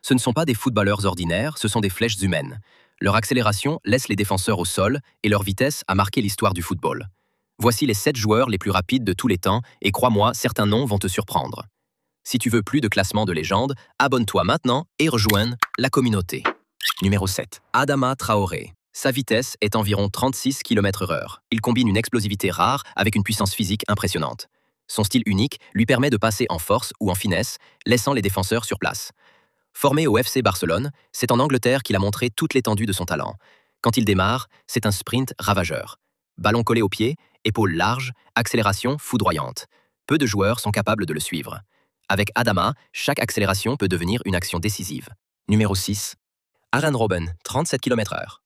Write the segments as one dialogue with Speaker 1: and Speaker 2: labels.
Speaker 1: Ce ne sont pas des footballeurs ordinaires, ce sont des flèches humaines. Leur accélération laisse les défenseurs au sol et leur vitesse a marqué l'histoire du football. Voici les 7 joueurs les plus rapides de tous les temps et crois-moi, certains noms vont te surprendre. Si tu veux plus de classement de légende, abonne-toi maintenant et rejoins la communauté.
Speaker 2: Numéro 7.
Speaker 1: Adama Traoré. Sa vitesse est environ 36 km/h. Il combine une explosivité rare avec une puissance physique impressionnante. Son style unique lui permet de passer en force ou en finesse, laissant les défenseurs sur place. Formé au FC Barcelone, c'est en Angleterre qu'il a montré toute l'étendue de son talent. Quand il démarre, c'est un sprint ravageur. Ballon collé au pied, épaules larges, accélération foudroyante. Peu de joueurs sont capables de le suivre. Avec Adama, chaque accélération peut devenir une action décisive.
Speaker 2: Numéro 6.
Speaker 1: Arjen Robben, 37 km/h.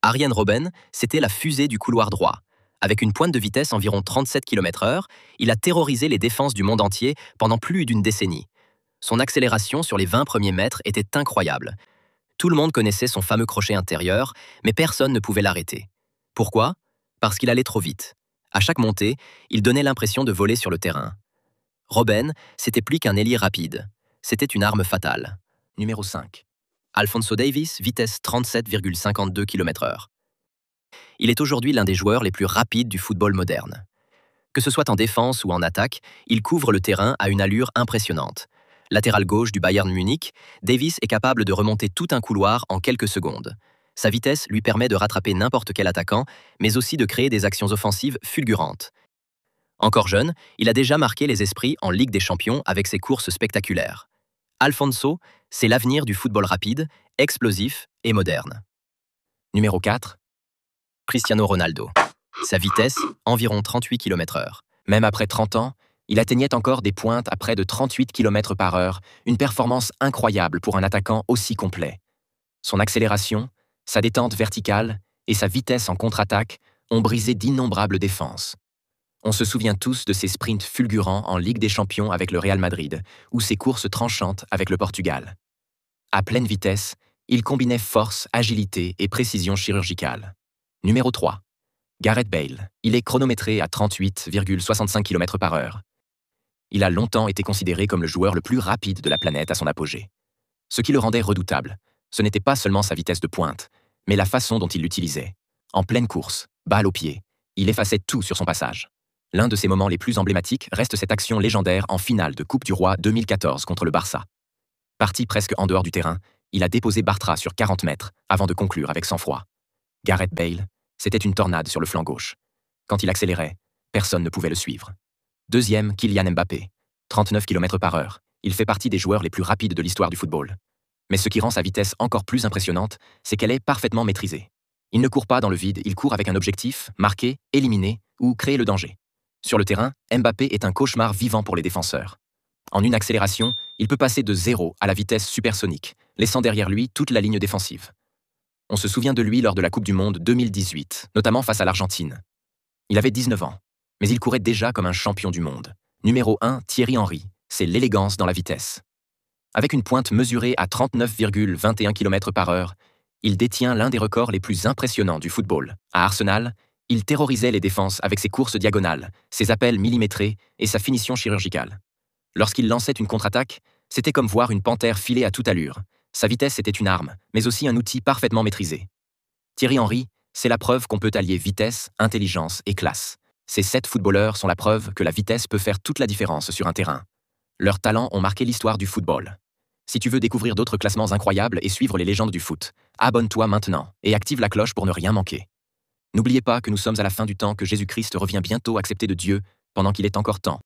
Speaker 1: Arjen Robben, c'était la fusée du couloir droit. Avec une pointe de vitesse environ 37 km/h, il a terrorisé les défenses du monde entier pendant plus d'une décennie. Son accélération sur les 20 premiers mètres était incroyable. Tout le monde connaissait son fameux crochet intérieur, mais personne ne pouvait l'arrêter. Pourquoi? Parce qu'il allait trop vite. À chaque montée, il donnait l'impression de voler sur le terrain. Robben, c'était plus qu'un ailier rapide. C'était une arme fatale.
Speaker 2: Numéro 5.
Speaker 1: Alphonso Davies, vitesse 37,52 km/h. Il est aujourd'hui l'un des joueurs les plus rapides du football moderne. Que ce soit en défense ou en attaque, il couvre le terrain à une allure impressionnante. Latéral gauche du Bayern Munich, Davies est capable de remonter tout un couloir en quelques secondes. Sa vitesse lui permet de rattraper n'importe quel attaquant, mais aussi de créer des actions offensives fulgurantes. Encore jeune, il a déjà marqué les esprits en Ligue des Champions avec ses courses spectaculaires. Alphonso, c'est l'avenir du football rapide, explosif et moderne.
Speaker 2: Numéro 4.
Speaker 1: Cristiano Ronaldo. Sa vitesse, environ 38 km/h.
Speaker 2: Même après 30 ans, il atteignait encore des pointes à près de 38 km/h, une performance incroyable pour un attaquant aussi complet. Son accélération, sa détente verticale et sa vitesse en contre-attaque ont brisé d'innombrables défenses. On se souvient tous de ses sprints fulgurants en Ligue des Champions avec le Real Madrid ou ses courses tranchantes avec le Portugal. À pleine vitesse, il combinait force, agilité et précision chirurgicale. Numéro 3. Gareth Bale. Il est chronométré à 38,65 km/h. Il a longtemps été considéré comme le joueur le plus rapide de la planète à son apogée. Ce qui le rendait redoutable, ce n'était pas seulement sa vitesse de pointe, mais la façon dont il l'utilisait. En pleine course, balle au pied, il effaçait tout sur son passage. L'un de ses moments les plus emblématiques reste cette action légendaire en finale de Coupe du Roi 2014 contre le Barça. Parti presque en dehors du terrain, il a déposé Bartra sur 40 mètres avant de conclure avec sang-froid. Gareth Bale, c'était une tornade sur le flanc gauche. Quand il accélérait, personne ne pouvait le suivre. Deuxième, Kylian Mbappé, 39 km/h. Il fait partie des joueurs les plus rapides de l'histoire du football. Mais ce qui rend sa vitesse encore plus impressionnante, c'est qu'elle est parfaitement maîtrisée. Il ne court pas dans le vide, il court avec un objectif, marquer, éliminer ou créer le danger. Sur le terrain, Mbappé est un cauchemar vivant pour les défenseurs. En une accélération, il peut passer de 0 à la vitesse supersonique, laissant derrière lui toute la ligne défensive. On se souvient de lui lors de la Coupe du Monde 2018, notamment face à l'Argentine. Il avait 19 ans, mais il courait déjà comme un champion du monde. Numéro 1, Thierry Henry, c'est l'élégance dans la vitesse. Avec une pointe mesurée à 39,21 km/h, il détient l'un des records les plus impressionnants du football. À Arsenal, il terrorisait les défenses avec ses courses diagonales, ses appels millimétrés et sa finition chirurgicale. Lorsqu'il lançait une contre-attaque, c'était comme voir une panthère filer à toute allure. Sa vitesse était une arme, mais aussi un outil parfaitement maîtrisé. Thierry Henry, c'est la preuve qu'on peut allier vitesse, intelligence et classe. Ces 7 footballeurs sont la preuve que la vitesse peut faire toute la différence sur un terrain. Leurs talents ont marqué l'histoire du football. Si tu veux découvrir d'autres classements incroyables et suivre les légendes du foot, abonne-toi maintenant et active la cloche pour ne rien manquer. N'oubliez pas que nous sommes à la fin du temps, que Jésus-Christ revient bientôt accepté de Dieu pendant qu'il est encore temps.